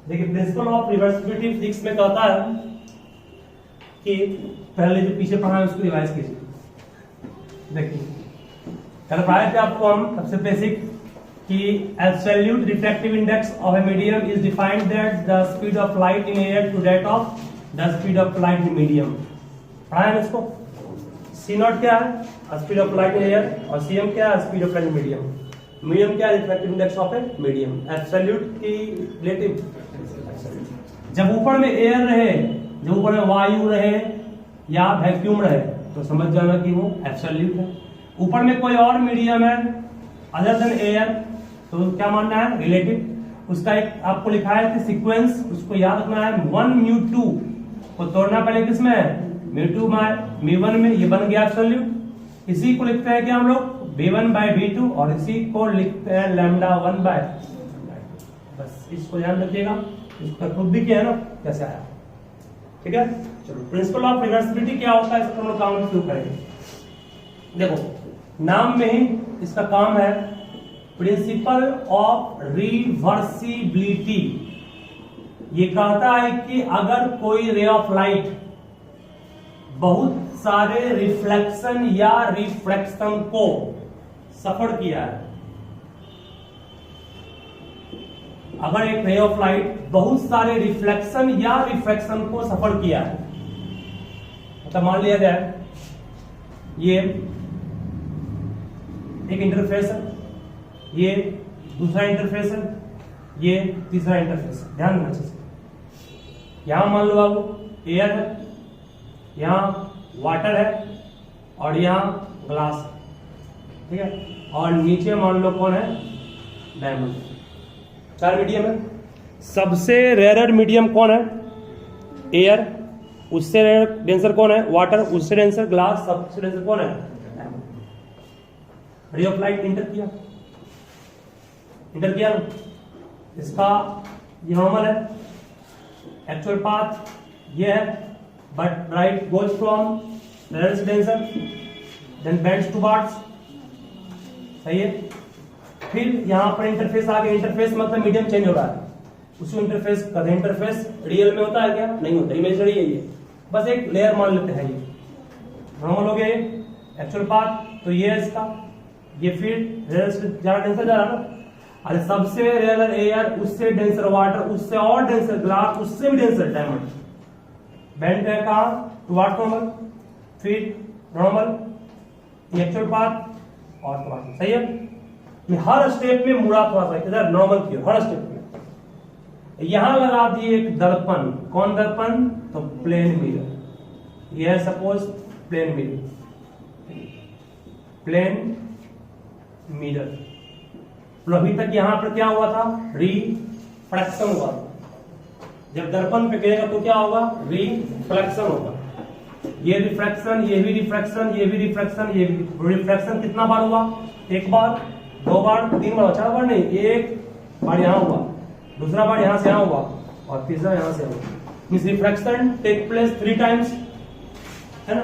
देखिए principle of reversibility physics में कहता है कि पहले जो पीछे पढ़ा है उसको रिवाइज कीजिए। देखिए कल पढ़ाए थे आपको हम सबसे बेसिक कि absolute refractive index of a medium is defined that the speed of light in air to that of the speed of light in medium. पढ़ाया इसको। सी नॉट क्या है, speed of light in air, और C M क्या है, speed of light in medium. Medium क्या है, refractive index of a medium. Absolute की रिलेटिव, जब ऊपर में एयर रहे, जब ऊपर में वायु रहे या वैक्यूम रहे तो समझ जाना कि वो एब्सोल्यूट है। ऊपर में कोई और मीडियम है अदर देन एयर तो क्या मानना है, रिलेटिव। उसका एक आपको लिखा है कि सीक्वेंस, उसको याद रखना है 1 μ2 को तोड़ना पहले किसमें, μ2 μ1 में, ये बन गया एब्सोल्यूट। इसी को लिखते हैं कि हम लोग v1/v2 और इसी को लिखते हैं λ1/, बस इसको ध्यान रखिएगा। इसका प्रूफ भी किया है ना कैसे आया, ठीक है। चलो प्रिंसिपल ऑफ रिवर्सिबिलिटी क्या होता है, इसको हम लोग काम शुरू करेंगे। देखो नाम में ही इसका काम है, प्रिंसिपल ऑफ रिवर्सिबिलिटी। ये कहता है कि अगर कोई रे ऑफ लाइट बहुत सारे रिफ्लेक्शन या रिफ्रैक्शन को सफर किया है, अगर एक रे ऑफ लाइट बहुत सारे रिफ्लेक्शन या रिफ्रैक्शन को सफर किया है, मतलब मान लिया जाए ये एक इंटरफेस है, ये दूसरा इंटरफेस है, ये तीसरा इंटरफेस है। ध्यान रखना चाहिए। यहां मान लो आप एयर है, यहां वाटर है और यहां ग्लास है, ठीक है। और नीचे मान लो कौन है, डायमंड। चार मीडियम है। सबसे रेयर मीडियम कौन है, एयर। उससे रेयर डेंसर कौन है, वाटर। उससे डेंसर ग्लास। सबसे डेंसर कौन है, रे ऑफ लाइट इंटर किया ना, इसका ये नॉर्मल है, एक्चुअल पाथ ये है, but right goes from rare denser then bends towards, सही है। फिर यहां पर इंटरफेस आ गया। इंटरफेस मतलब मीडियम चेंज हो रहा है, उसी इंटरफेस का इंटरफेस रियल में होता है क्या, नहीं होता, इमेजिनरी है ये, बस एक लेयर मान लेते हैं। ये नॉर्मल हो गया, ये एक्चुअल पाथ, तो ये है इसका, ये फिर रेयर से ज्यादा डेंसर जा रहा है ना। अरे सबसे रेयर एयर, उससे डेंसर वाटर, उससे और डेंसर ग्लास, उससे भी डेंसर डायमंड। बेंड है कहां, टुवर्ड्स नॉर्मल, फिर नॉर्मल, एक्चुअल पाथ और टुवर्ड्स, सही है। हर स्टेप में मुड़ा थोड़ा सा इधर नॉर्मल की हर स्टेप में। यहां लगा दिए एक दर्पण। कौन दर्पण, तो प्लेन मिरर। यह है suppose plane mirror, plane mirror. तो अभी तक यहां पर क्या हुआ था, रिफ्रैक्शन हुआ। जब दर्पण पे गिरेगा तो क्या होगा, रिफ्लेक्शन होगा। ये रिफ्रैक्शन, ये भी रिफ्रैक्शन, ये भी रिफ्रैक्शन, ये भी रिफ्रैक्शन। कितना बार हुआ, एक बार, दो बार, तीन बार, चार बार नहीं, एक बार यहां हुआ, दूसरा बार यहां से यहां हुआ और तीसरा यहां से हुआ। Means refraction take place 3 times, है ना।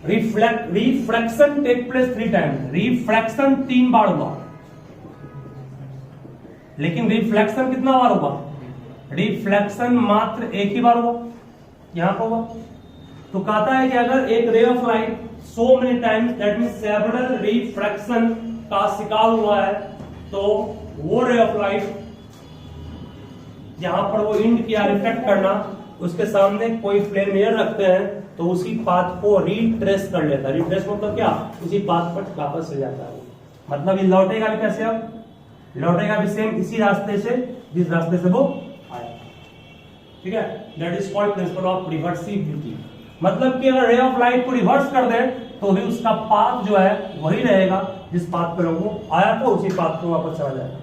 Refraction take place 3 times, refraction 3 बार हुआ, लेकिन रिफ्लेक्शन कितना बार हुआ, रिफ्लेक्शन मात्र एक ही बार हुआ, यहां पर हुआ। तो कहता है कि अगर एक ray of light so many times, that means several refraction का शिकार हुआ है, तो वो रे ऑफ लाइट जहां पर वो इंड किया रिफ्लेक्ट करना, उसके सामने कोई प्लेन मिरर रखते हैं तो उसी पाथ को रिट्रेस कर लेता है। रिट्रेस मतलब क्या, उसी पाथ पर वापस चले जाता है। मतलब ये लौटेगा भी कैसे, अब लौटेगा भी सेम इसी रास्ते से जिस रास्ते से वो आया, ठीक है। That is called principle of reversibility. मतलब कि अगर रे ऑफ लाइट को रिवर्स कर दे तो भी उसका पाथ जो है वही रहेगा, जिस पाथ पर वो आया तो उसी पाथ पर वापस चला जाएगा,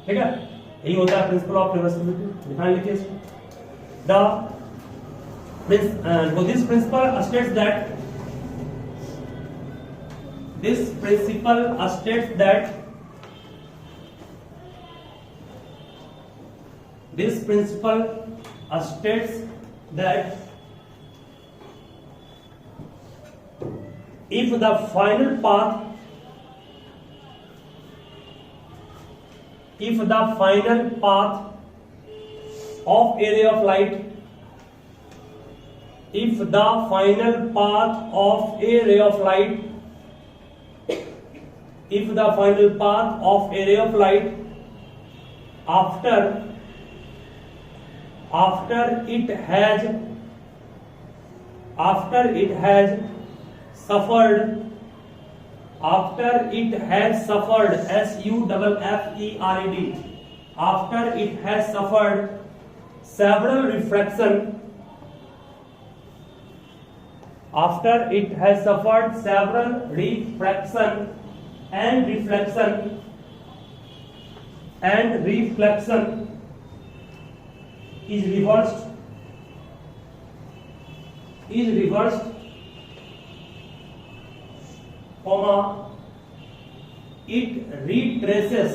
ठीक है। यही होता है प्रिंसिपल ऑफ रिवर्सिबिलिटी। ध्यान लिखिए इसको। This principle states that this principle states that if the final path of a ray of light, if the final path of a ray of light, if the final path of a ray of light after it has suffered SUFFERED, after it has suffered several refraction and reflection is reversed, comma, it retraces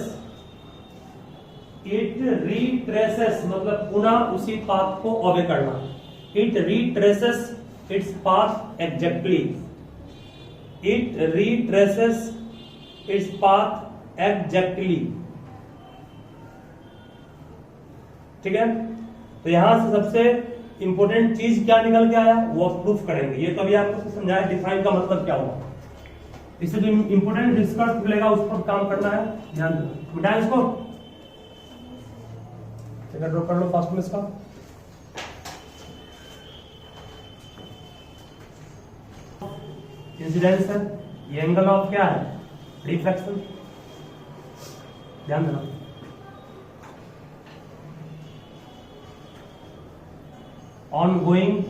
मतलब पुनः उसी path को obey करना, it retraces its path exactly, ठीक है। तो यहां से सबसे इंपॉर्टेंट चीज क्या निकल के आया वो प्रूफ करेंगे। ये तो अभी आपको समझाया डिफाइन का मतलब क्या हुआ, इससे जो इंपॉर्टेंट डिस्कस मिलेगा उस पर काम करना है, ध्यान देना। मिटाएं इसको, ड्रॉ कर लो फास्ट में इसका। इंसिडेंस है, ये एंगल ऑफ क्या है, रिफ्लेक्शन, ध्यान देना। On going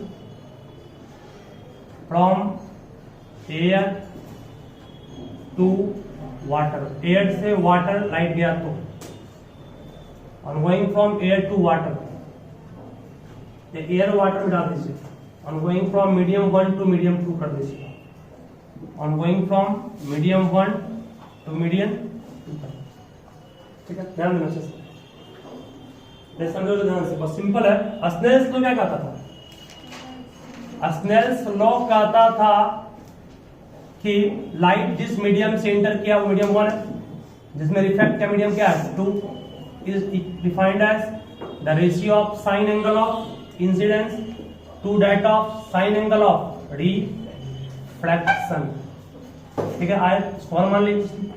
from air to water, air से वाटर लाइट गया तो on going from air to water, air water में डाल दीजिए। On going from medium 1 to medium 2 कर दीजिए। On going from medium 1 to medium 2, ठीक है, ध्यान देना चाहिए। समझो तो ध्यान से, बहुत सिंपल है। स्नेल्स लॉ क्या कहता था, स्नेल्स लॉ कहता था कि लाइट जिस मीडियम से एंटर किया वो मीडियम 1 है, जिसमें रिफ्लेक्ट का मीडियम क्या है 2, is defined as the ratio of sine angle of incidence to that of sine angle of reflection, ठीक है। आए स्मॉल मान लीजिए।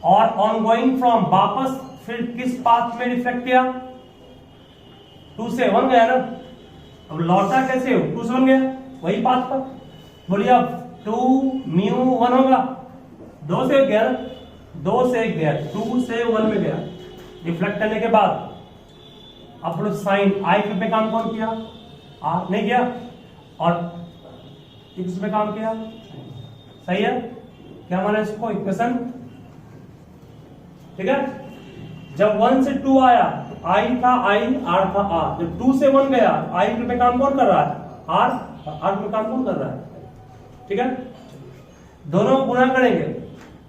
और ऑन गोइंग फ्रॉम, वापस फिर किस पाथ में रिफ्लेक्ट किया, 2 से 1 गया ना, अब लौटा कैसे हो, 2 से 1 गया, वही पाथ पर। बोलिए अब 2 म्यू 1 होगा, 2 से 1 गया ना, 2 से 1 गया, 2 से 1 में गया रिफ्लेक्ट करने के बाद। अब बोलो साइन आई पे काम कौन किया, आर नहीं किया, और एक्स पे काम किया, सही है। क्या माना इसको, इक्वेशन, ठीक है। जब 1 से 2 आया तो आई था आई, आर था आर। जब 2 से 1 गया, आई पे काम कौन कर रहा है, आर, आर पे काम कौन कर रहा है, ठीक है। दोनों गुणा करेंगे,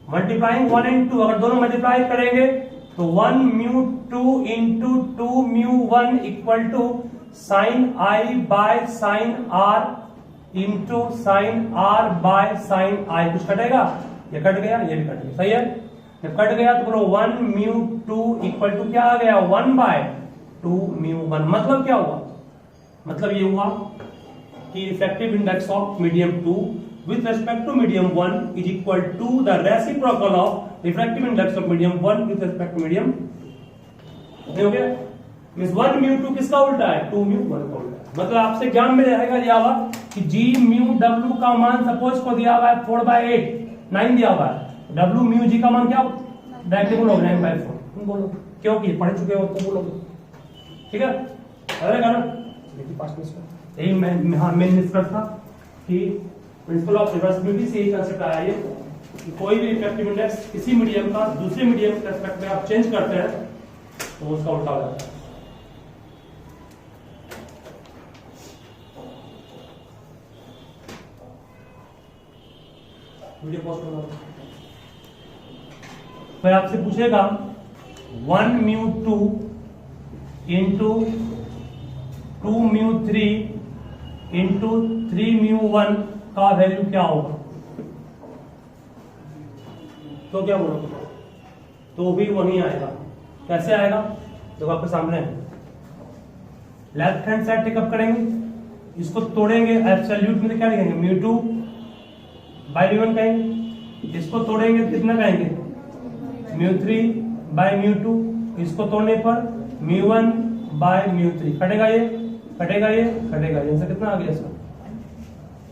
मल्टीप्लाइंग 1 and 2, अगर दोनों मल्टीप्लाई करेंगे तो 1 mu 2 into 2 mu 1 equal to sine I by sine R into sine R by sine I. कुछ कटेगा, ये कट गया, ये भी कट गया, सही है। जब कट गया तो बोलो 1 म्यू 2 इक्वल टू क्या आ गया, 1 बाय 2 म्यू 1। मतलब क्या हुआ, मतलब ये हुआ कि refractive index of medium 2 with respect to medium 1 is equal to the reciprocal of refractive index of medium 1 with respect to medium, हो गया। मींस 1 म्यू 2 किसका उल्टा है, 2 म्यू 1 का उल्टा है। मतलब आपसे एग्जाम में रहेगा दिया हुआ कि जी म्यू डब्ल्यू का मान सपोज को दिया हुआ है 4/8, 9 दिया हुआ है, डब्ल्यू म्यू जी का मान क्या, डायरेक्टली बोलो 9/4, तुम बोलो क्योंकि पढ़ चुके हो तो बोलोगे, ठीक है। अरेगा ना, देखिए पास में यही मेन निष्कर्ष था कि प्रिंसिपल ऑफ रिवर्सिबिलिटी से यही कंसेप्ट आया है कि कोई भी रिफ्रैक्टिव इंडेक्स किसी मीडियम का दूसरे मीडियम के रेस्पेक्ट में आप चेंज करते हैं तो उसका उल्टा हो जाता है। वीडियो पॉज करो। फिर आपसे पूछेगा 1 mu 2 into 2 mu 3 into 3 mu 1 का वैल्यू क्या होगा, तो क्या बोलोगे, तो भी वही आएगा। कैसे आएगा, जो आपके सामने है, लेफ्ट हैंड साइड टेकअप करेंगे, इसको तोड़ेंगे, एब्सोल्यूट में क्या लिखेंगे μ2 बाय μ1 कहेंगे, इसको तोड़ेंगे कितना कहेंगे μ3 बाय μ2, इसको तोड़ने पर μ1 बाय μ3, कटेगा ये कटेगा ये कटेगा ये, ऐसा कितना आ गया इसका,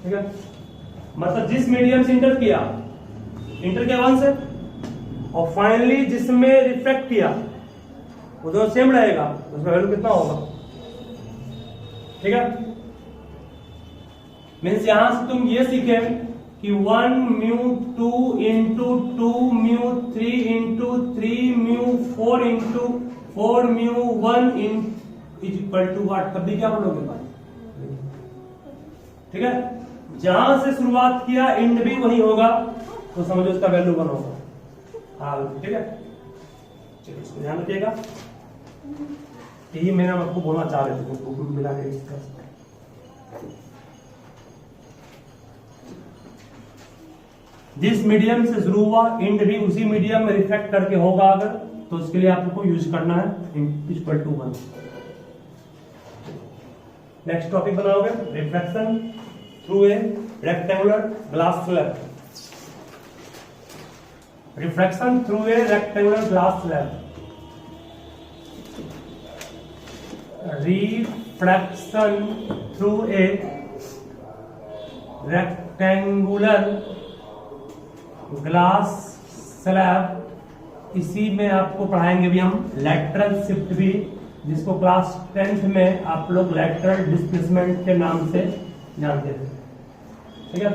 ठीक है। मतलब जिस मीडियम से इंटर किया 1 से, और फाइनली जिसमें रिफ्लेक्ट किया वो दोनों सेम रहेगा, उसका वैल्यू कितना होगा, ठीक है। मीन्स यहां से तुम ये सीखे कि 1 μ2 into 2 μ3 into 3 μ4 into 4 μ1 is equal to what, कभी क्या बोलोगे, ठीक है। जहां से शुरुआत किया एंड भी वही होगा, तो समझो इसका वैल्यू 1 होगा, हाँ ठीक है। चलिए इसको ध्यान रखिएगा, यही मैंने आपको बोलना चाह रहे थे, बुक मिला के डिस्कस। जिस मीडियम से शुरू हुआ एंड भी उसी मीडियम में रिफ्लेक्ट करके होगा अगर, तो उसके लिए आपको यूज करना है इक्वल टू 1। नेक्स्ट टॉपिक बनाओगे reflection through a rectangular glass slab. Reflection through a rectangular glass slab, reflection through a rectangular glass slab, इसी में आपको पढ़ाएंगे भी हम लैटरल शिफ्ट भी, जिसको क्लास 10th में आप लोग लैटरल डिस्प्लेसमेंट के नाम से जानते थे, ठीक है।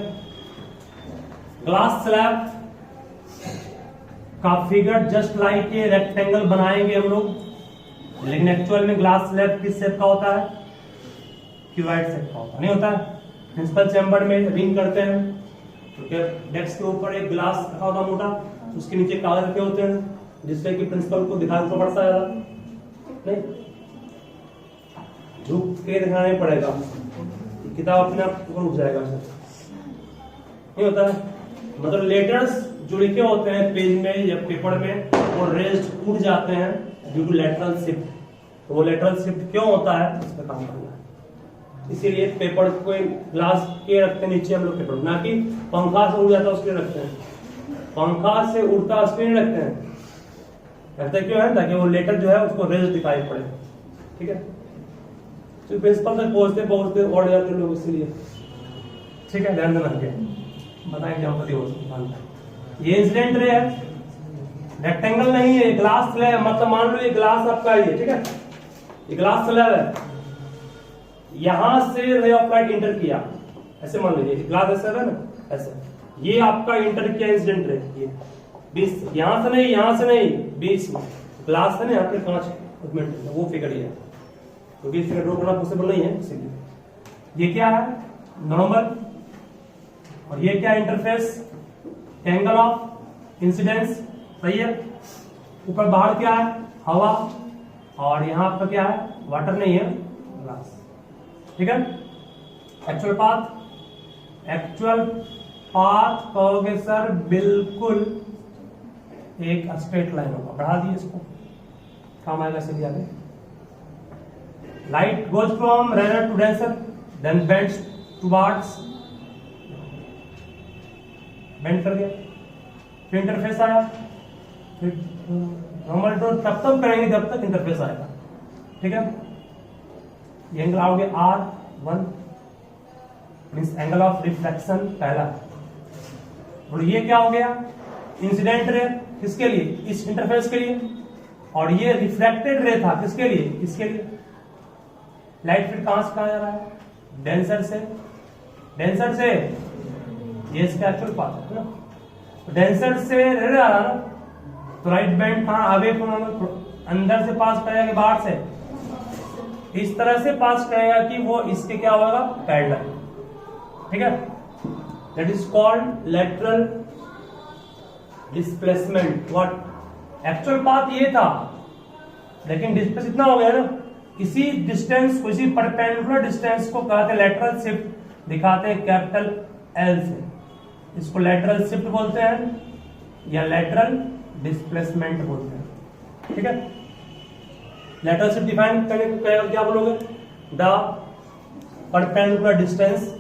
ग्लास स्लैब का figure just like a rectangle बनाएंगे हम लोग, लेकिन एक्चुअल में ग्लास स्लैब किस शेप का होता है, क्यूबॉइड शेप का होता नहीं होता है। प्रिंसिपल चैम्बर में रिंग करते हैं, तो क्या डेस्क के ऊपर एक ग्लास रखा होता मोटा, उसके नीचे कागज रखे होते हैं, जिससे कि प्रिंसिपल को दिखाई तो पड़ता है नहीं, झुक के दिखाना नहीं पड़ेगा, किताब अपने आप ऊपर उठ जाएगा, नहीं होता है। मतलब लेटर्स जो लिखे होते हैं पेज में या पेपर में, वो रेज्ड उड़ जाते हैं ड्यू टू लेटरल शिफ्ट। तो वो लेटरल शिफ्ट क्यों होता है, इस पर काम करना है। इसीलिए पेपर को ग्लास के रखते हैं नीचे हम लोग पेपर, ना कि पंखा से उड़ जाता है उसके रखते हैं, पंखा से उड़ता उसके नहीं रखते हैं, रखते क्यों है, ताकि वो लेटर जो है उसको रेज दिखाई पड़े, ठीक है। तो प्रिंसिपल तक पहुंचते उड़ जाते लोग, इसीलिए ठीक है, ध्यान देना बताएंगे हम कभी। ये इंसिडेंट रे है, रेक्टेंगल नहीं है, ग्लास स्लैब, मतलब मान लो ये ग्लास आपका है, ठीक है, ये ग्लास स्लैब है, यहां से रे ऑफ लाइट इंटर किया, ऐसे मान लीजिए ग्लास ऐसे है ना, ऐसे ये आपका इंटर किया इंसिडेंट रे, ये 20 यहां से नहीं 20 ग्लास है ना, यहाँ पे 5 मिनट वो फिगर ही है, क्योंकि फिगर ड्रॉ करना पॉसिबल नहीं है, इसीलिए ये क्या है नॉर्मल, और ये क्या इंटरफेस, एंगल ऑफ इंसिडेंस, सही है। ऊपर बाहर क्या है, हवा, और यहां पर क्या है, वाटर नहीं है, ग्लास, ठीक है। एक्चुअल पाथ कहोगे सर बिल्कुल एक स्ट्रेट लाइन होगा, बढ़ा दिए इसको, काम आएगा इसलिए आगे। Light goes from rare to denser, then bends towards, bend कर दिया, फिर इंटरफेस आया, फिर नॉर्मल ड्रॉ तब तक करेंगे जब तक इंटरफेस आएगा, ठीक है। ये एंगल आओगे R1 means angle of reflection पहला, और ये क्या हो गया इंसिडेंट रे, किसके लिए, इस इंटरफेस के लिए, और ये रिफ्लेक्टेड रे था किसके लिए, इसके लिए। लाइट फिर कहां से कहा जा रहा है, डेंसर से ये इसका एक्चुअल पाथ है ना, डेंसर से रे आ रहा ना, तो राइट बैंड कहां अवे फ्रॉम, अंदर से पास करेगा कि बाहर से, इस तरह से पास करेगा कि वो इसके क्या होगा पैरेलल, ठीक है। That is called lateral displacement. What actual path ये था, लेकिन डिस्प्लेस इतना हो गया ना, इसी डिस्टेंस को, इसी परपेंडिकुलर डिस्टेंस को कहते हैं लेटरल शिफ्ट, दिखाते हैं कैपिटल L से, इसको लेटरल शिफ्ट बोलते हैं या लेटरल डिस्प्लेसमेंट बोलते हैं, ठीक है। लेटरल शिफ्ट डिफाइन करने को क्या बोलोगे, the perpendicular distance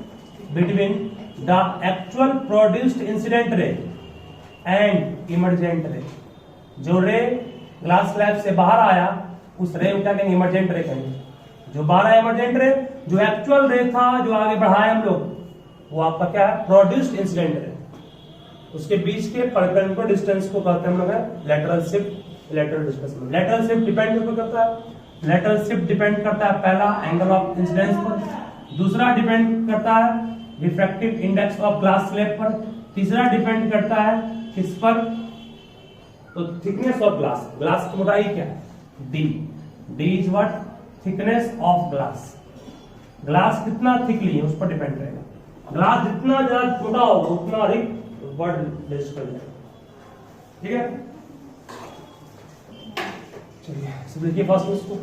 between the actual produced incident ray and emergent रे। जो रे ग्लास स्लैब से बाहर आया उस रे को क्या कहेंगे, इमर्जेंट रे कहेंगे। जो बाहर आया इमर्जेंट रे, जो एक्चुअल रे था जो आगे बढ़ाया हम लोग, वो आपका क्या है, प्रोड्यूस्ड इंसिडेंट रे। उसके बीच के परपेंडिकुलर डिस्टेंस को कहते हैं हम लोग lateral shift, lateral displacement. Lateral shift depend करता है, लेटरल शिफ्ट डिपेंड करता है पहला एंगल ऑफ इंसिडेंस पर, दूसरा डिपेंड करता है refractive index of glass slab पर, तीसरा डिपेंड करता है किस पर, तो थिकनेस ऑफ ग्लास। ग्लास की मोटाई क्या है, D. D is what, thickness of glass. Glass कितना थिकली है उस पर डिपेंड रहेगा। ग्लास जितना ज्यादा छोटा होगा उतना अधिक वर्ड रजिस्टर जाएगा। ठीक है, चलिए सब लिखिए फर्स्ट इसको।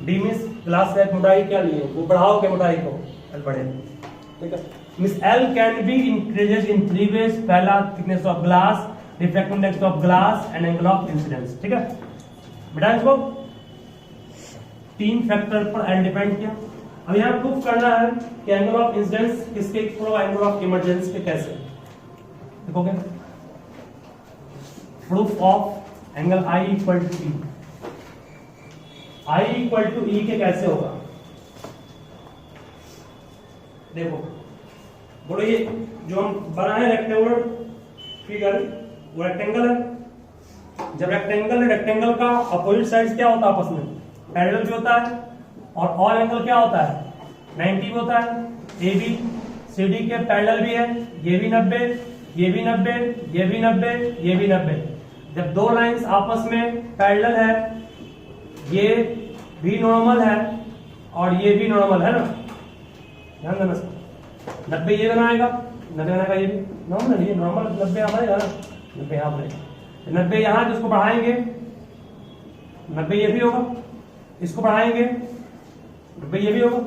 डी मींस ग्लास स्लैब मोटाई क्या लिए, वो बढ़ाओ के मोटाई को एल बढ़े। ठीक है, means L can be increases in 3 ways. पहला thickness of glass, refractive index of glass and angle of incidence. ठीक है बेटा, इसको 3 फैक्टर पर एल डिपेंड किया। अब यहां प्रूफ करना है कि एंगल ऑफ इंसिडेंस किसके इक्वल है, एंगल ऑफ इमर्जेंस के कैसे। देखोगे proof of angle I equal to E. I equal to E के कैसे होगा, देखो बोलो, ये जो हम बनाए रेक्टेंगुलर फिगर वो रेक्टेंगल है। जब रेक्टेंगल है, रेक्टेंगल का अपोजिट साइड क्या होता है, आपस में पैरेलल भी होता है, और ऑल एंगल क्या होता है, 90 भी होता है। ए बी सी डी के पैरेलल भी है, ये भी 90, ये भी 90, ये भी 90, ये भी 90। जब दो लाइंस आपस में पैरेलल है, ये भी नॉर्मल है और ये भी नॉर्मल है ना, ध्यान देना। 90 ये बनाएगा, 90 बनाएगा, ये भी नॉर्मल, ये नॉर्मल 90 यहाँ बनेगा ना, 90 यहाँ बनेगा। 90 यहाँ जिसको बढ़ाएंगे 90 ये भी होगा, इसको बढ़ाएंगे 90 ये भी होगा।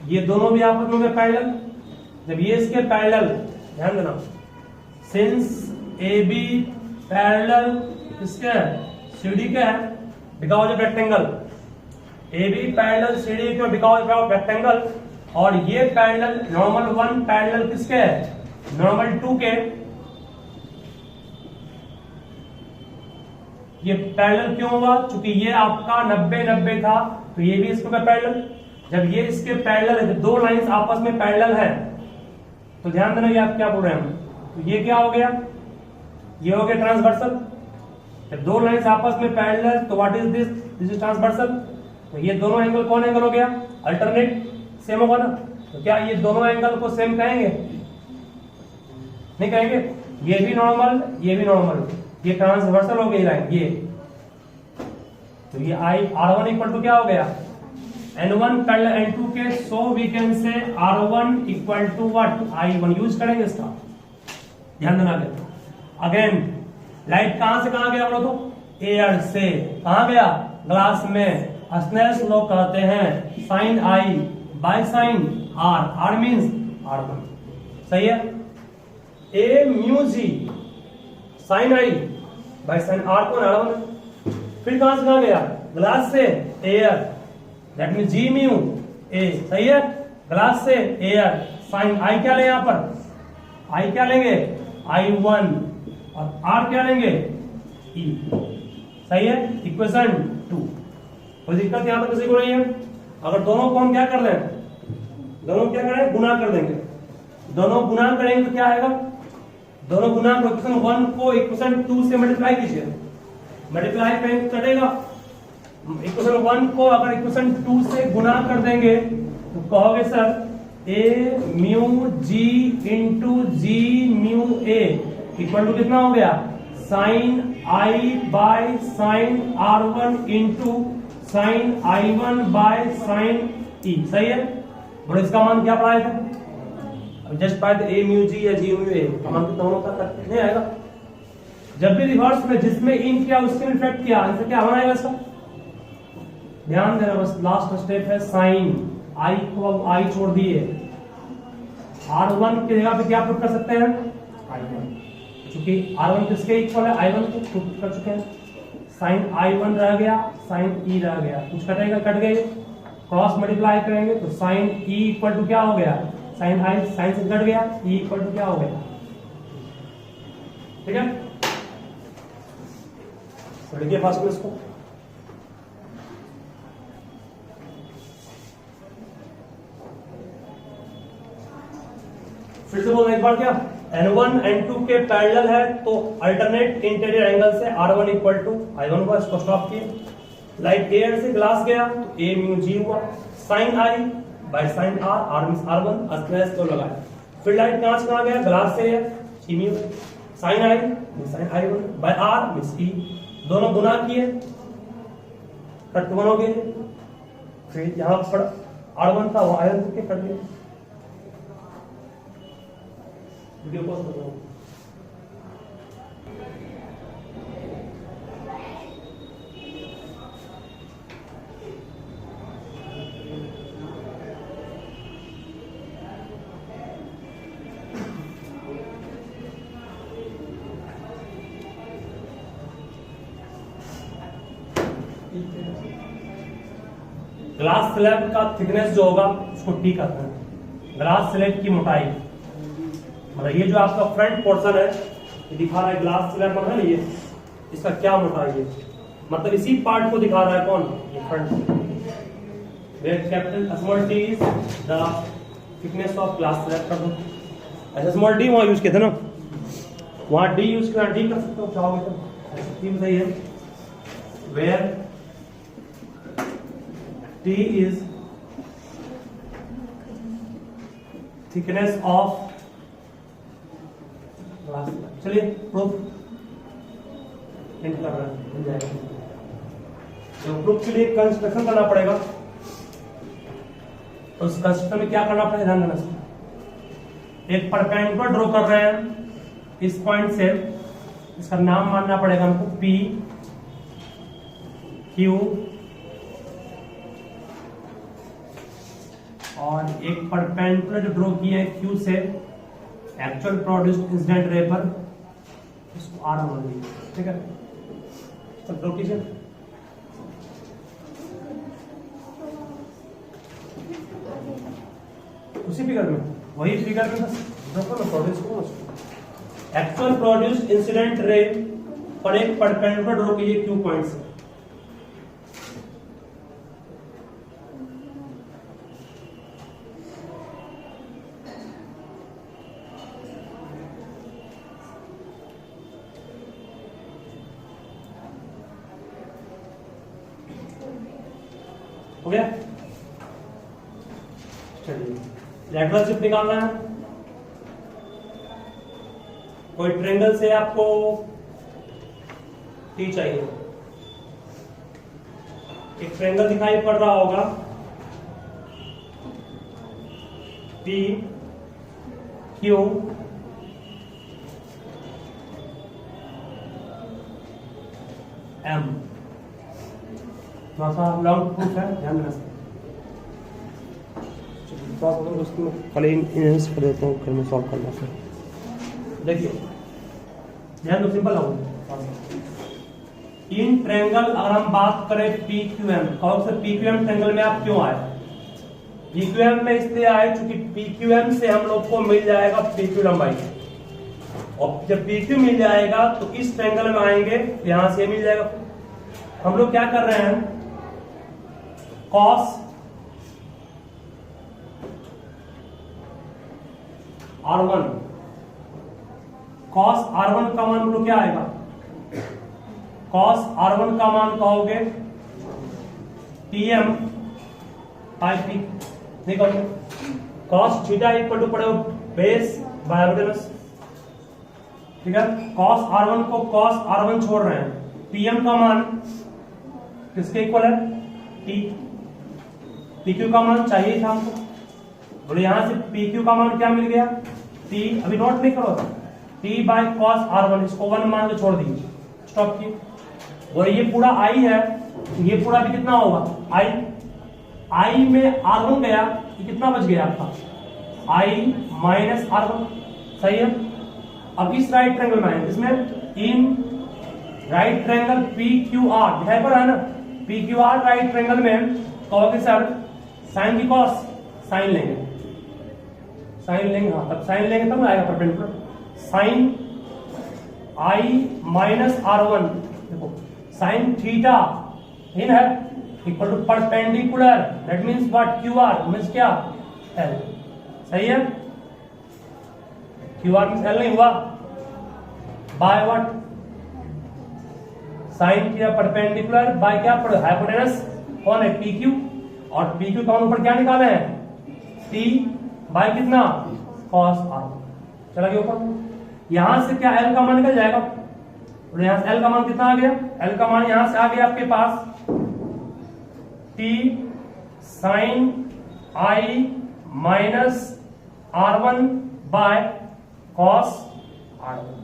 ये दोनों भी आपस में पैरेलल। जब ये इसके पैरेलल, ध्यान देना, सिंस ए बी पैरेलल किसके है, सीडी के है, because of rectangle. A B parallel CD के बिकॉज ऑफ रेक्टेंगल, और ये पैरेलल नॉर्मल 1 पैरेलल किसके है, नॉर्मल 2 के। ये पैरेलल क्यों हुआ, क्योंकि ये आपका 90-90 था, तो ये भी इसके पैरेलल। जब ये इसके पैरेलल है, दो लाइंस आपस में पैरेलल है, तो ध्यान देना ये आप क्या बोल रहे हैं, तो ये क्या हो गया, ये हो गया ट्रांसवर्सल। जब दो लाइंस आपस में पैरेलल, तो what is this, this is transversal. तो ये दोनों एंगल कौन एंगल हो गया, अल्टरनेट, सेम होगा ना। तो क्या ये दोनों एंगल को सेम कहेंगे, नहीं कहेंगे। ये भी नॉर्मल, ये भी नॉर्मल, ये ट्रांसवर्सल हो गई लाइन ये। तो ये आई R1 इक्वल टू क्या हो गया, N1 पैरेलल N2 के, so we can say R1 equal to what, I1 use करेंगे इसका, ध्यान देना। अगेन लाइट कहां से कहां गया, बोलो तो एयर से कहां गया, ग्लास में। स्नेल्स लॉ कहते हैं sine I by sine R, R means R1, सही है। A mu G sine I by sine R को R1। फिर कहां से कहां गया, ग्लास से air, that mean G mu A, सही है। ग्लास से एयर, साइन आई क्या लेंगे यहां पर, आई क्या लेंगे I1, और आर क्या लेंगे E, सही है। इक्वेशन 2। कोई दिक्कत यहां पर किसी को नहीं है। अगर दोनों को हम क्या कर रहे हैं, दोनों क्या करें, गुना कर देंगे। दोनों गुना करेंगे तो क्या आएगा, दोनों गुना को इक्वेशन 1 को इक्वेशन 2 से मल्टीप्लाई कीजिए, मल्टीप्लाई करेंगे तो चलेगा। इक्वेशन 1 को अगर इक्वेशन 2 से गुना कर देंगे तो कहोगे sir A mu G into G mu A equal to कितना हो गया, sine I by sine R1 into sine I1 by sine E, सही है। बोलो इसका मान क्या पढ़ाए थे, जस्ट पाए थे ए म्यू जी या जी म्यू ए, मान तो दोनों का नहीं आएगा। जब भी रिवर्स में जिसमें इन किया उससे रिफ्लेक्ट किया, आंसर क्या बनाएगा इसका, ध्यान देना। बस लास्ट स्टेप है साइन आई को, अब आई छोड़ दिए, R1 की जगह पे क्या पुट कर सकते हैं I1, क्योंकि R1 किसके इक्वल है, I1 को पुट कर चुके हैं। साइन I1 रह गया, साइन E रह गया, कुछ कटेगा, कट गए, क्रॉस मल्टीप्लाई करेंगे तो साइन E इक्वल टू क्या हो गया, साइन I, साइन से कट गया, E इक्वल टू क्या हो गया, ठीक है। तो लिखिए फास्ट में इसको, फिर से बोलना एक बार, क्या N1 N2 के पैरेलल है तो अल्टरनेट इंटीरियर एंगल से R1 इक्वल टू I1 हुआ, इसको स्टॉप किए। लाइट एयर से ग्लास गया तो A म्यू G हुआ, sine I by sine R, R means R1, अस्ट्रेस तो लगाया। फिर लाइट कांच कहाँ गया, ग्लास से E mu, sine I means sine I1 by R means E, दोनों गुना किए, कट वन हो गए। फिर यहाँ पर R1 था वो I1 के कट गए। वीडियो पॉज कर रहा हूं। ग्लास स्लैब का थिकनेस जो होगा उसको टी कहते हैं। ग्लास स्लैब की मोटाई, मतलब ये जो आपका फ्रंट पोर्शन है ये दिखा रहा है ग्लास स्लैब है ना, ये इसका क्या मोटाई है, मतलब इसी पार्ट को दिखा रहा है कौन, ये front. Where capital small T is the thickness of glass slab का। ऐसा स्मॉल डी वहां यूज किया था ना, वहां डी यूज किया, डी कर सकते हो चाहोगे तो, टी सही है। Where T is thickness of, चलिए प्रूफ कर रहा है, मिल जाएगा। तो प्रूफ के लिए कंस्ट्रक्शन करना पड़ेगा, तो उस कंस्ट्रक्शन में क्या करना पड़ेगा, ध्यान देना। एक परपेंडिकुलर ड्रॉ कर रहे हैं इस पॉइंट से, इसका नाम मानना पड़ेगा हमको P Q, और एक परपेंडिकुलर जो ड्रॉ किया है Q से एक्चुअल प्रोड्यूस्ड इंसिडेंट रे पर, इसको R मान लीजिए, ठीक है। तो ड्रॉ कीजिए, उसी फिगर में, वही फिगर में ड्रॉ करो, प्रोड्यूस करो। एक्चुअल प्रोड्यूस्ड इंसिडेंट रे पर एक परपेंडिकुलर ड्रॉ कीजिए Q पॉइंट से। हो गया, चलिए लैटरल शिफ्ट निकालना है। कोई ट्रायंगल से आपको टी चाहिए, एक ट्रायंगल दिखाई पड़ रहा होगा P Q M, थोड़ा सा लॉन्ग प्रूफ है, ध्यान देना। दोस्तों खाली इन्हेंस कर देता हूँ, फिर मैं सॉल्व करना। फिर देखिए ध्यान दो, सिंपल होगा। इन ट्रायंगल अगर हम बात करें PQM, कौन से PQM ट्रायंगल में आप क्यों आए, PQM में इसलिए आए चूंकि PQM से हम लोग को मिल जाएगा PQ लंबाई, और जब PQ मिल जाएगा तो इस ट्रायंगल में आएंगे, यहां से मिल जाएगा। हम लोग क्या कर रहे हैं, cos R1, cos R1 का मान लोग क्या आएगा, cos R1 का मान कहोगे TM पाई P, नहीं कहोगे cos थीटा इक्वल टू पड़ेगा बेस बाय हाइपोटेनस, ठीक है। cos R1 को cos R1 छोड़ रहे हैं, PM का मान किसके इक्वल है, T, PQ का मान चाहिए था हमको, बोले यहां से PQ का मान क्या मिल गया, T, अभी नोट नहीं करो, T बाय cos R1, इसको 1 मान के छोड़ दीजिए, स्टॉप किए। और ये पूरा I है, ये पूरा भी कितना होगा I में R1 गया, ये कितना बच गया आपका I माइनस R1, सही है। अब इस राइट ट्रायंगल में इसमें in right triangle P Q R दिखाई पड़ रहा है ना, P Q R right triangle में कहोगे सर साइन की कॉस, साइन लेंगे, साइन लेंगे, हाँ तब साइन लेंगे तब आएगा perpendicular, sine I minus R one, देखो साइन थीटा इन है equal to perpendicular, that means what, Q R means क्या, एल, सही है, क्यू आर मींस एल नहीं हुआ, बाय व्हाट, साइन किया परपेंडिकुलर बाय क्या, हाइपोटेनस कौन है, पी क्यू, और पी क्यू का ऊपर क्या निकाले हैं, टी बाय कितना, कॉस आर, चला गया ऊपर, यहां से क्या एल का मान निकल जाएगा, और यहां से एल का मान कितना आ गया, एल का मान यहां से आ गया आपके पास T sine I minus R one by cos R one,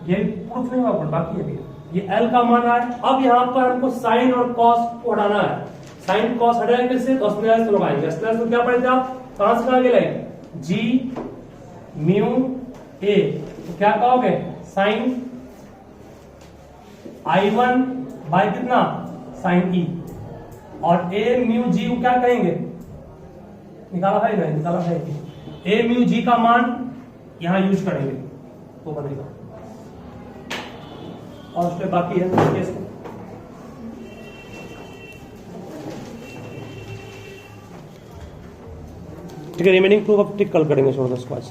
ये प्रूफ नहीं हुआ बाकी है, ये एल का मान आया। अब यहां पर हमको साइन और कॉस को हटाना है, साइन कॉस हटाएंगे किससे, तो अस्पताल से लगाएंगे, अस्पताल से क्या पढ़े थे आप, कहां से लगाएंगे लाइन, जी म्यू ए, तो क्या कहोगे साइन आई वन बाय कितना, साइन ई, और ए म्यू जी को क्या कहेंगे, निकाला है नहीं, निकाला है, ए म्यू जी का मान यहां यूज करेंगे तो बनेगा, और उसके बाकी है ठीक है, रिमेनिंग प्रूफ अब टिक कल करेंगे, छोड़ दो उसके बाद।